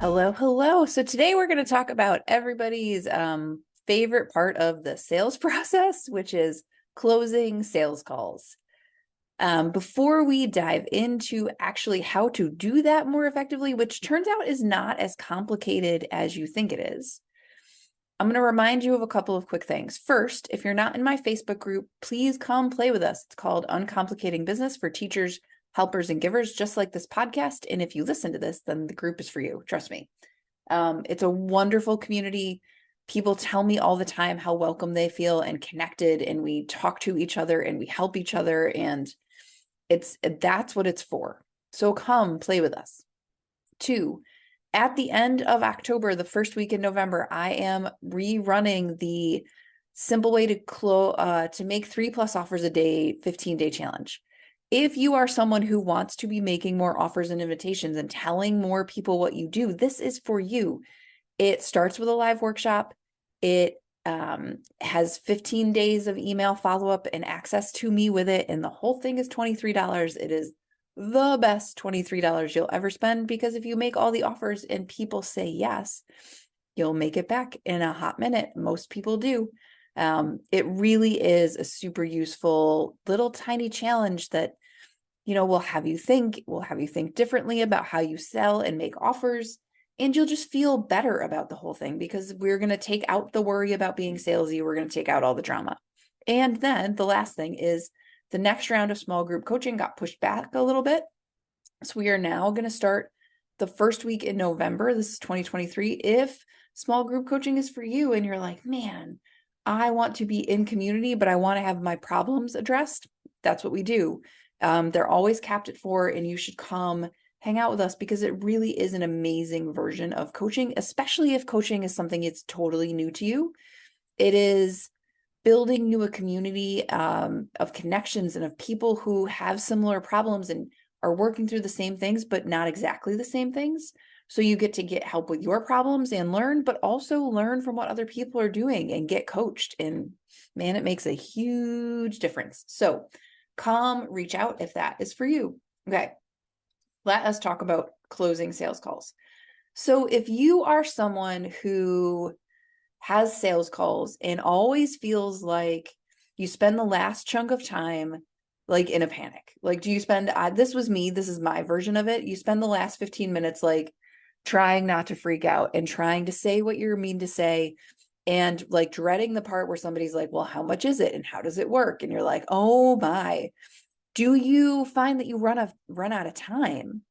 Hello, hello. So today we're going to talk about everybody's favorite part of the sales process, which is closing sales calls. Before we dive into actually how to do that more effectively, which turns out is not as complicated as you think it is, I'm going to remind you of a couple of quick things. First, if you're not in my Facebook group, please come play with us. It's called Uncomplicating Business for Teachers, Helpers, and Givers, just like this podcast. And if you listen to this, then the group is for you. Trust me. It's a wonderful community. People tell me all the time how welcome they feel and connected, and we talk to each other and we help each other, and that's what it's for. So come play with us. 2, at the end of October, the first week in November, I am rerunning the simple way to make 3+ offers a day 15-day challenge. If you are someone who wants to be making more offers and invitations and telling more people what you do, this is for you. It starts with a live workshop. It has 15 days of email follow-up and access to me with it. And the whole thing is $23. It is the best $23 you'll ever spend, because if you make all the offers and people say yes, you'll make it back in a hot minute. Most people do. It really is a super useful little tiny challenge that, will have you think differently about how you sell and make offers. And you'll just feel better about the whole thing, because we're going to take out the worry about being salesy. We're going to take out all the drama. And then the last thing is the next round of small group coaching got pushed back a little bit. So we are now going to start the first week in November. This is 2023. If small group coaching is for you and you're like, man, I want to be in community, but I want to have my problems addressed, that's what we do. They're always capped at 4, and you should come hang out with us, because it really is an amazing version of coaching, especially if coaching is something that's totally new to you. It is building a community of connections and of people who have similar problems and are working through the same things, but not exactly the same things. So you get to get help with your problems and learn, but also learn from what other people are doing and get coached. And man, it makes a huge difference. So come reach out if that is for you. Okay, let us talk about closing sales calls. So if you are someone who has sales calls and always feels like you spend the last chunk of time like in a panic, like do you spend, this was me, this is my version of it. You spend the last 15 minutes like trying not to freak out and trying to say what you're mean to say, and like dreading the part where somebody's like, well, how much is it and how does it work? And you're like, oh my. Do you find that you run out of time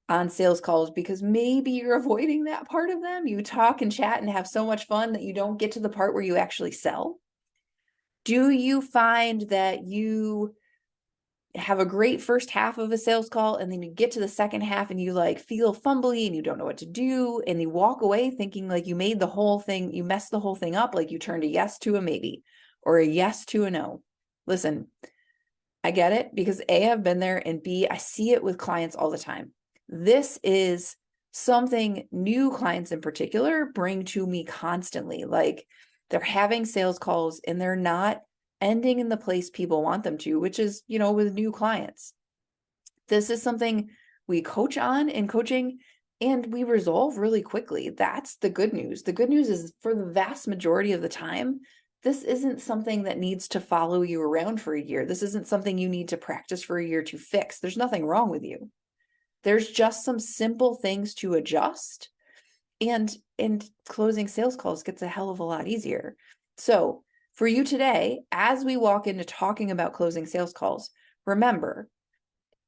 on sales calls because maybe you're avoiding that part of them? You talk and chat and have so much fun that you don't get to the part where you actually sell? Do you find that you have a great first half of a sales call and then you get to the second half and you like feel fumbly and you don't know what to do, and you walk away thinking like you messed the whole thing up, like you turned a yes to a maybe or a yes to a no? Listen, I get it, because A, I've been there, and B, I see it with clients all the time. This is something new clients in particular bring to me constantly. Like they're having sales calls and they're not ending in the place people want them to, which is, with new clients. This is something we coach on in coaching and we resolve really quickly. That's the good news. The good news is, for the vast majority of the time, this isn't something that needs to follow you around for a year. This isn't something you need to practice for a year to fix. There's nothing wrong with you. There's just some simple things to adjust, and closing sales calls gets a hell of a lot easier. So for you today, as we walk into talking about closing sales calls, remember,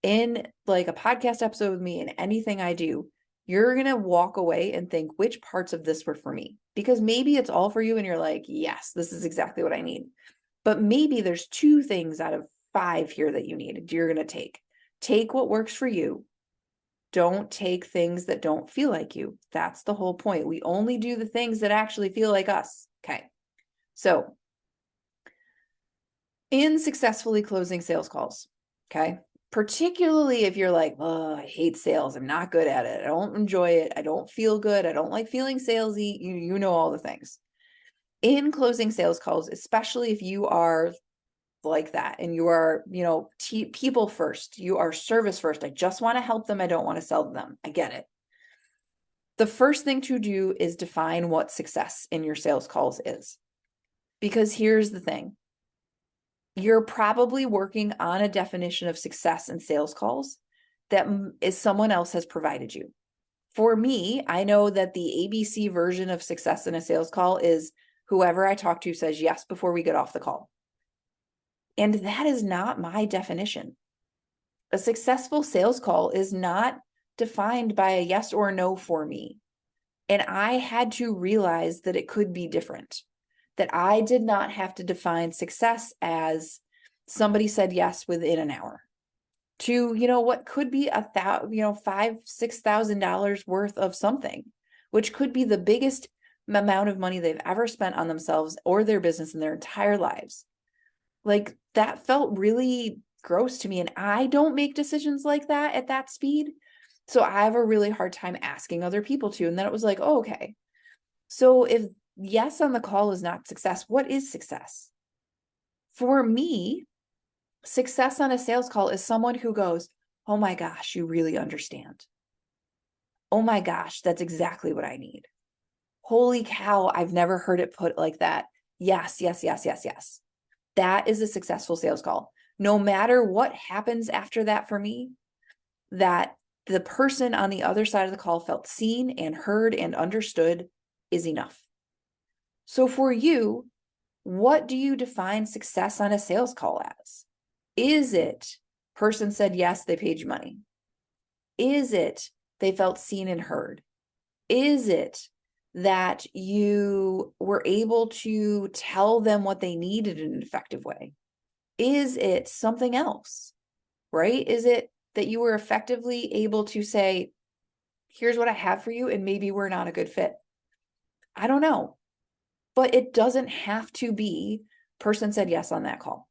in like a podcast episode with me and anything I do, you're going to walk away and think, which parts of this were for me? Because maybe it's all for you and you're like, yes, this is exactly what I need. But maybe there's 2 things out of 5 here that you're going to take. Take what works for you. Don't take things that don't feel like you. That's the whole point. We only do the things that actually feel like us. Okay. So in successfully closing sales calls, okay, particularly if you're like, oh, I hate sales, I'm not good at it, I don't enjoy it, I don't feel good, I don't like feeling salesy, you know all the things. In closing sales calls, especially if you are like that and you are, people first, you are service first, I just want to help them, I don't want to sell them, I get it. the first thing to do is define what success in your sales calls is. Because here's the thing. You're probably working on a definition of success in sales calls that is someone else has provided you. For me, I know that the ABC version of success in a sales call is whoever I talk to says yes before we get off the call. And that is not my definition. A successful sales call is not defined by a yes or no for me. And I had to realize that it could be different, that I did not have to define success as somebody said yes within an hour to, what could be $5,000-$6,000 worth of something, which could be the biggest amount of money they've ever spent on themselves or their business in their entire lives. Like, that felt really gross to me. And I don't make decisions like that at that speed. So I have a really hard time asking other people to. And then it was like, oh, okay. So if yes on the call is not success, what is success? For me, success on a sales call is someone who goes, oh my gosh, you really understand. Oh my gosh, that's exactly what I need. Holy cow, I've never heard it put like that. Yes, yes, yes, yes, yes. That is a successful sales call. No matter what happens after that for me, that the person on the other side of the call felt seen and heard and understood is enough. So for you, what do you define success on a sales call as? Is it person said yes, they paid you money? Is it they felt seen and heard? Is it that you were able to tell them what they needed in an effective way? Is it something else, right? Is it that you were effectively able to say, here's what I have for you, and maybe we're not a good fit? I don't know, but it doesn't have to be person said yes on that call.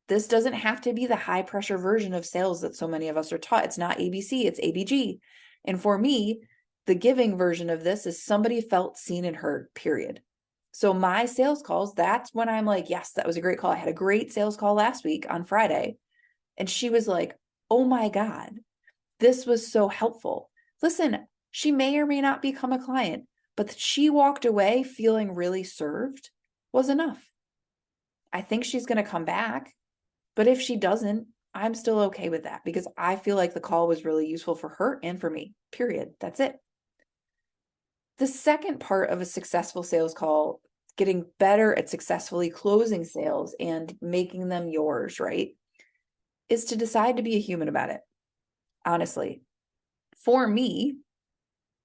This doesn't have to be the high pressure version of sales that so many of us are taught. It's not ABC, it's ABG. And for me, the giving version of this is somebody felt seen and heard, period. So my sales calls, that's when I'm like, yes, that was a great call. I had a great sales call last week on Friday. And she was like, oh my God, this was so helpful. Listen, she may or may not become a client, but that she walked away feeling really served was enough. I think she's going to come back. But if she doesn't, I'm still okay with that because I feel like the call was really useful for her and for me, period. That's it. The second part of a successful sales call, getting better at successfully closing sales and making them yours, right, is to decide to be a human about it. Honestly, for me,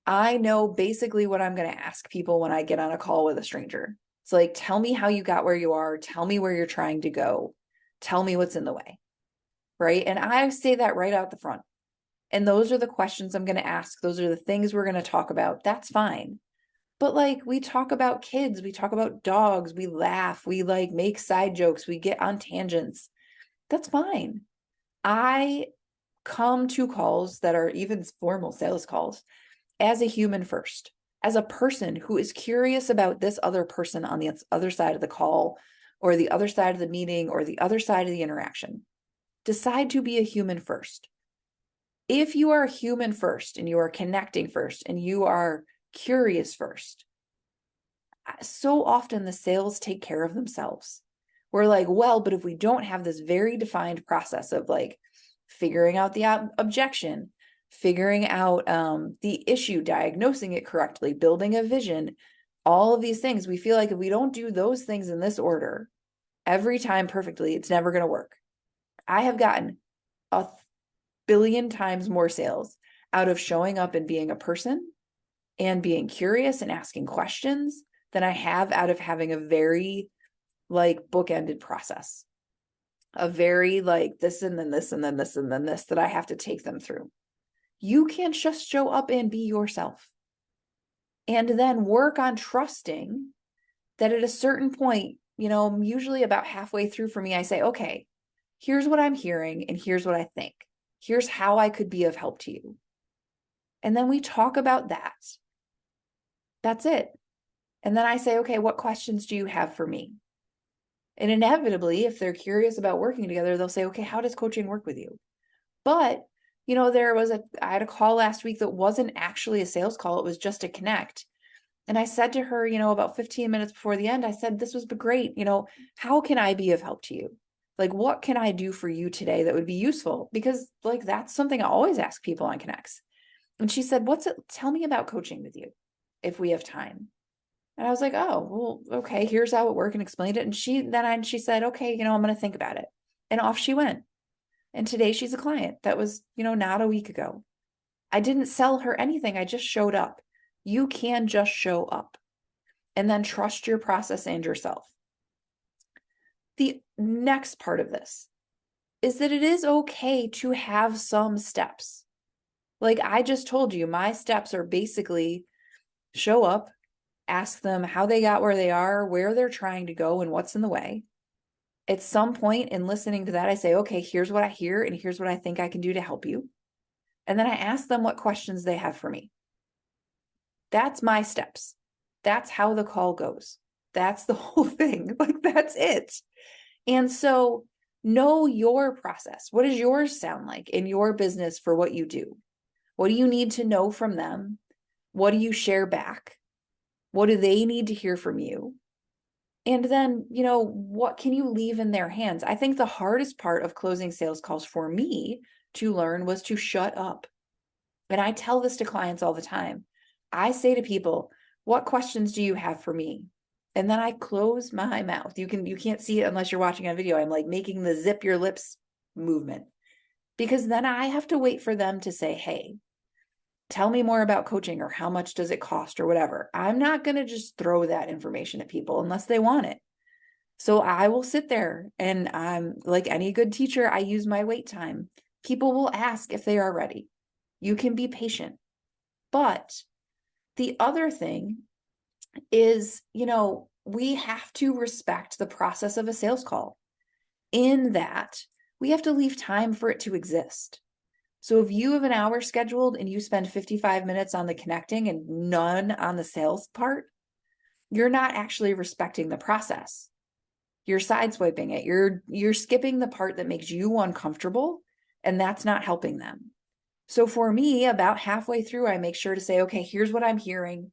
I know basically what I'm going to ask people when I get on a call with a stranger. It's like, tell me how you got where you are. Tell me where you're trying to go. Tell me what's in the way, right? And I say that right out the front. And those are the questions I'm going to ask. Those are the things we're going to talk about. That's fine. But like, we talk about kids, we talk about dogs, we laugh, we like make side jokes, we get on tangents. That's fine. I come to calls that are even formal sales calls as a human first, as a person who is curious about this other person on the other side of the call or the other side of the meeting or the other side of the interaction. Decide to be a human first. If you are a human first and you are connecting first and you are curious first, so often the sales take care of themselves. We're like, well, but if we don't have this very defined process of like figuring out the objection, figuring out the issue, diagnosing it correctly, building a vision, all of these things, we feel like if we don't do those things in this order every time perfectly, it's never going to work. I have gotten a billion times more sales out of showing up and being a person and being curious and asking questions than I have out of having a very like bookended process, a very like this and then this and then this and then this that I have to take them through. You can't just show up and be yourself and then work on trusting that at a certain point, usually about halfway through for me, I say, okay, here's what I'm hearing and here's what I think. Here's how I could be of help to you. And then we talk about that. That's it. And then I say, okay, what questions do you have for me? And inevitably, if they're curious about working together, they'll say, okay, how does coaching work with you? But I had a call last week that wasn't actually a sales call. It was just a connect. And I said to her, about 15 minutes before the end, I said, this was great. How can I be of help to you? Like, what can I do for you today that would be useful? Because like, that's something I always ask people on connects. And she said, tell me about coaching with you if we have time. And I was like, oh, well, okay, here's how it works, and explained it. And she said, okay, I'm going to think about it. And off she went. And today she's a client. That was, not a week ago. I didn't sell her anything. I just showed up. You can just show up and then trust your process and yourself. The next part of this is that it is okay to have some steps. Like I just told you, my steps are basically show up, ask them how they got where they are, where they're trying to go, and what's in the way. At some point in listening to that, I say, okay, here's what I hear, and here's what I think I can do to help you. And then I ask them what questions they have for me. That's my steps. That's how the call goes. That's the whole thing. Like, that's it. And so know your process. What does yours sound like in your business for what you do? What do you need to know from them? What do you share back? What do they need to hear from you? And then, what can you leave in their hands? I think the hardest part of closing sales calls for me to learn was to shut up. And I tell this to clients all the time. I say to people, what questions do you have for me? And then I close my mouth. You can't see it unless you're watching on video. I'm like making the zip your lips movement, because then I have to wait for them to say, hey, tell me more about coaching, or how much does it cost, or whatever. I'm not going to just throw that information at people unless they want it. So I will sit there, and I'm like any good teacher, I use my wait time. People will ask if they are ready. You can be patient. But the other thing is, we have to respect the process of a sales call, in that we have to leave time for it to exist. So if you have an hour scheduled and you spend 55 minutes on the connecting and none on the sales part, you're not actually respecting the process. You're sideswiping it. You're skipping the part that makes you uncomfortable, and that's not helping them. So for me, about halfway through, I make sure to say, okay, here's what I'm hearing.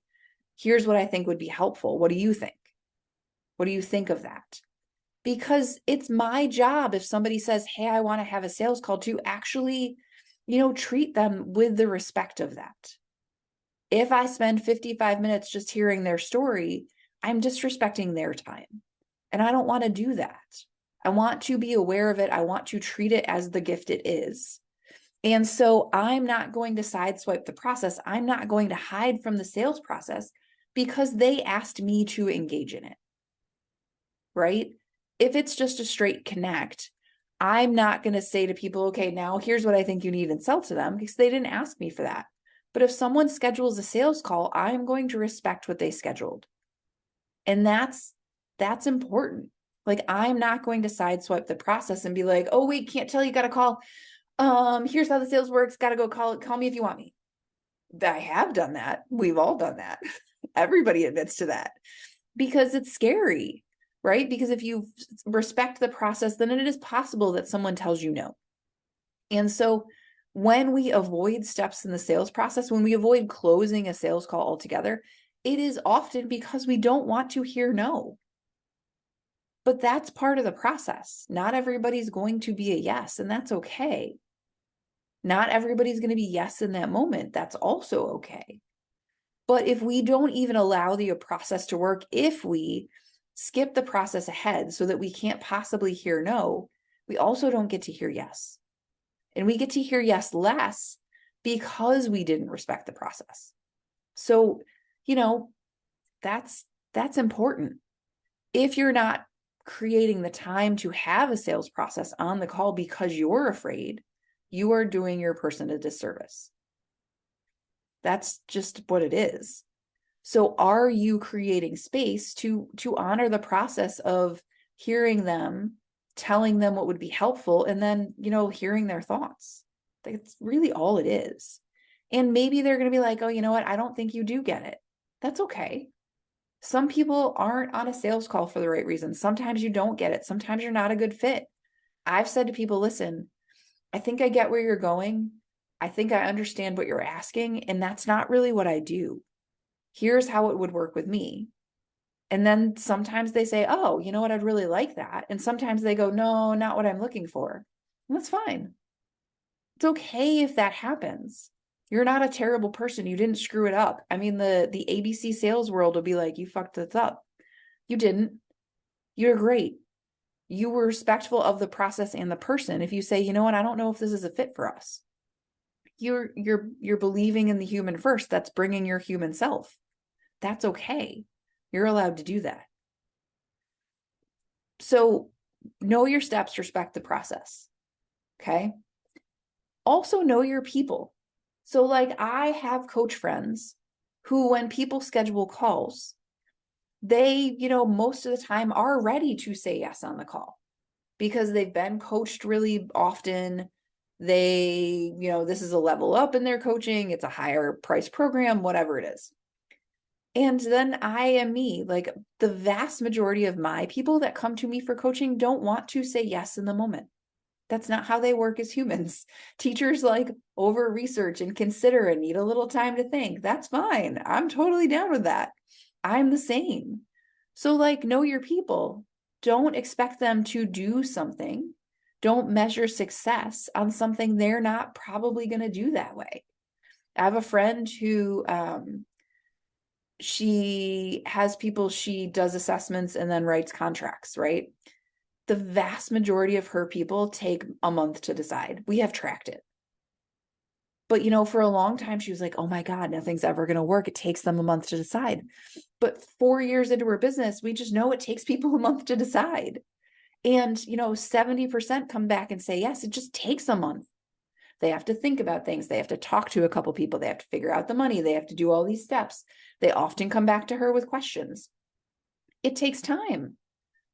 Here's what I think would be helpful. What do you think? What do you think of that? Because it's my job, if somebody says, hey, I want to have a sales call, to actually, treat them with the respect of that. If I spend 55 minutes just hearing their story, I'm disrespecting their time. And I don't want to do that. I want to be aware of it. I want to treat it as the gift it is. And so I'm not going to sideswipe the process. I'm not going to hide from the sales process because they asked me to engage in it, right? If it's just a straight connect, I'm not going to say to people, okay, now here's what I think you need, and sell to them, because they didn't ask me for that. But if someone schedules a sales call, I'm going to respect what they scheduled. And that's important. Like, I'm not going to sideswipe the process and be like, oh, wait, can't tell you got to call. Here's how the sales works. Got to go call me if you want me. I have done that. We've all done that. Everybody admits to that, because it's scary, right? Because if you respect the process, then it is possible that someone tells you no. And so when we avoid steps in the sales process, when we avoid closing a sales call altogether, it is often because we don't want to hear no. But that's part of the process. Not everybody's going to be a yes, and that's okay. Not everybody's going to be yes in that moment. That's also okay. But if we don't even allow the process to work, if we skip the process ahead so that we can't possibly hear no, we also don't get to hear yes. And we get to hear yes less because we didn't respect the process. So, that's important. If you're not creating the time to have a sales process on the call because you're afraid, you are doing your person a disservice. That's just what it is. So are you creating space to honor the process of hearing them, telling them what would be helpful, and then, hearing their thoughts? That's really all it is. And maybe they're going to be like, oh, you know what? I don't think you do get it. That's okay. Some people aren't on a sales call for the right reasons. Sometimes you don't get it. Sometimes you're not a good fit. I've said to people, listen, I think I get where you're going. I think I understand what you're asking, and that's not really what I do. Here's how it would work with me. And then sometimes they say, oh, you know what? I'd really like that. And sometimes they go, no, not what I'm looking for. And that's fine. It's okay if that happens. You're not a terrible person. You didn't screw it up. I mean, the ABC sales world will be like, you fucked this up. You didn't. You're great. You were respectful of the process and the person. If you say, you know what, I don't know if this is a fit for us. You're believing in the human first. That's bringing your human self. That's okay. You're allowed to do that. So know your steps, respect the process. Okay. Also know your people. So like I have coach friends who, when people schedule calls, they, most of the time are ready to say yes on the call because they've been coached really often. They, this is a level up in their coaching. It's a higher price program, whatever it is. And then I am me. Like the vast majority of my people that come to me for coaching don't want to say yes in the moment. That's not how they work as humans. Teachers like over research and consider and need a little time to think. That's fine. I'm totally down with that. I'm the same. So, like, know your people. Don't expect them to do something. Don't measure success on something they're not probably going to do that way. I have a friend who, she has people, she does assessments and then writes contracts, right? The vast majority of her people take a month to decide. We have tracked it. But, for a long time, she was like, oh my God, nothing's ever going to work. It takes them a month to decide. But 4 years into her business, we just know it takes people a month to decide. And, 70% come back and say, yes, it just takes a month. They have to think about things. They have to talk to a couple people. They have to figure out the money. They have to do all these steps. They often come back to her with questions. It takes time.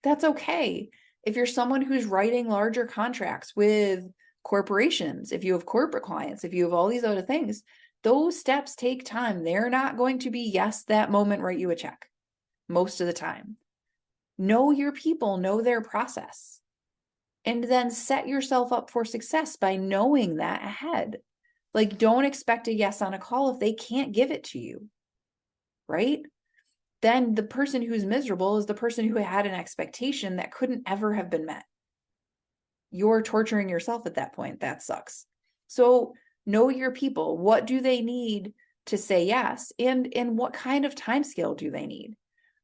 That's okay. If you're someone who's writing larger contracts with corporations, if you have corporate clients, if you have all these other things, those steps take time. They're not going to be, yes, that moment, write you a check most of the time. Know your people, know their process, and then set yourself up for success by knowing that ahead. Like, don't expect a yes on a call if they can't give it to you, right? Then the person who's miserable is the person who had an expectation that couldn't ever have been met. You're torturing yourself at that point. That sucks. So know your people. What do they need to say yes? And what kind of time scale do they need?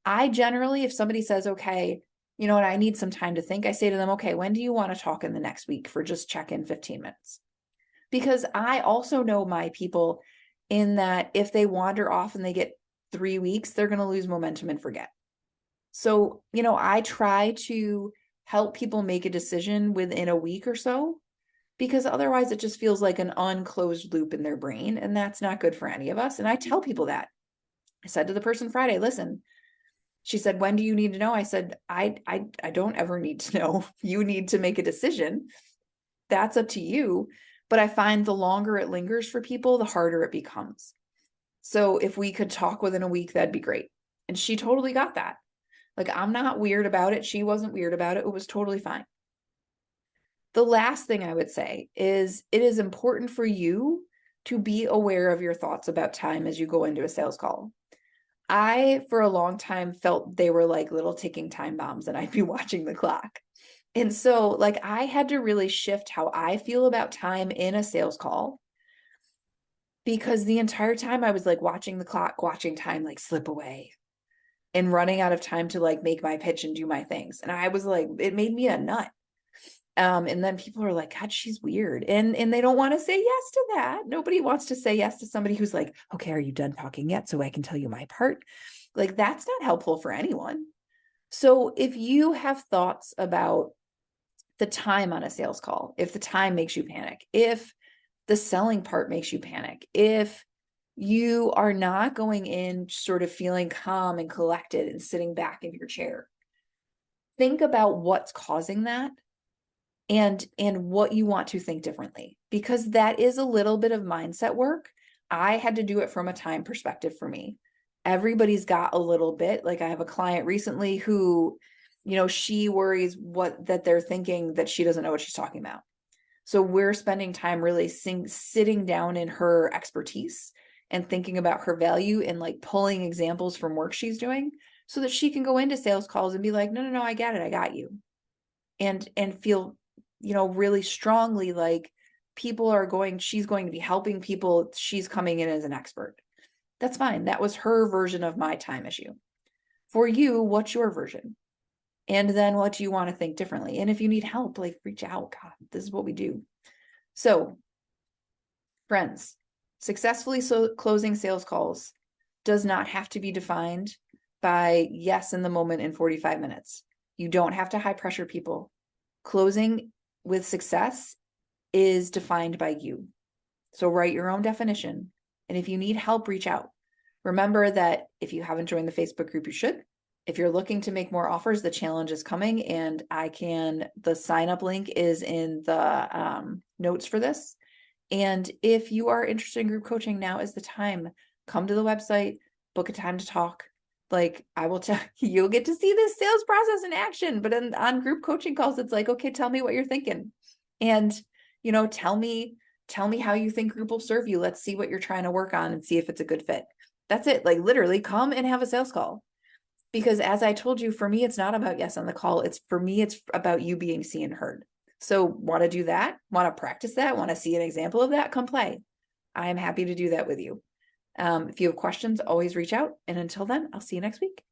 I generally, if somebody says, okay, you know what, I need some time to think, I say to them, okay, when do you want to talk in the next week for just check in 15 minutes? Because I also know my people in that if they wander off and they get 3 weeks, they're going to lose momentum and forget. So, I try to help people make a decision within a week or so, because otherwise it just feels like an unclosed loop in their brain. And that's not good for any of us. And I tell people that. I said to the person Friday, listen, she said, when do you need to know? I said, I don't ever need to know. You need to make a decision. That's up to you. But I find the longer it lingers for people, the harder it becomes. So if we could talk within a week, that'd be great. And she totally got that. Like, I'm not weird about it. She wasn't weird about it. It was totally fine. The last thing I would say is it is important for you to be aware of your thoughts about time as you go into a sales call. I, for a long time, felt they were like little ticking time bombs and I'd be watching the clock. And so, like, I had to really shift how I feel about time in a sales call, because the entire time I was like watching the clock, watching time like slip away and running out of time to like make my pitch and do my things. And I was like, it made me a nut. And then people are like, God, she's weird. And they don't want to say yes to that. Nobody wants to say yes to somebody who's like, okay, are you done talking yet? So I can tell you my part. Like, that's not helpful for anyone. So if you have thoughts about the time on a sales call, if the time makes you panic, if the selling part makes you panic, if you are not going in sort of feeling calm and collected and sitting back in your chair, think about what's causing that and what you want to think differently, because that is a little bit of mindset work. I had to do it from a time perspective for me. Everybody's got a little bit. Like, I have a client recently who, she worries that they're thinking that she doesn't know what she's talking about. So we're spending time really sitting down in her expertise and thinking about her value and like pulling examples from work she's doing so that she can go into sales calls and be like, no, no, no, I get it. I got you. And feel, really strongly like she's going to be helping people. She's coming in as an expert. That's fine. That was her version of my time issue. For you, what's your version? And then what do you want to think differently? And if you need help, like reach out. God, this is what we do. So, friends, successfully closing sales calls does not have to be defined by yes in the moment in 45 minutes. You don't have to high pressure people. Closing with success is defined by you. So write your own definition. And if you need help, reach out. Remember that if you haven't joined the Facebook group, you should. If you're looking to make more offers, the challenge is coming, and the sign up link is in the notes for this. And if you are interested in group coaching, now is the time. Come to the website, book a time to talk. Like I will tell you'll get to see this sales process in action. But on group coaching calls, it's like, okay, tell me what you're thinking. And, tell me how you think group will serve you. Let's see what you're trying to work on and see if it's a good fit. That's it. Like literally come and have a sales call. Because as I told you, for me, it's not about yes on the call. It's about you being seen and heard. So want to do that? Want to practice that? Want to see an example of that? Come play. I am happy to do that with you. If you have questions, always reach out. And until then, I'll see you next week.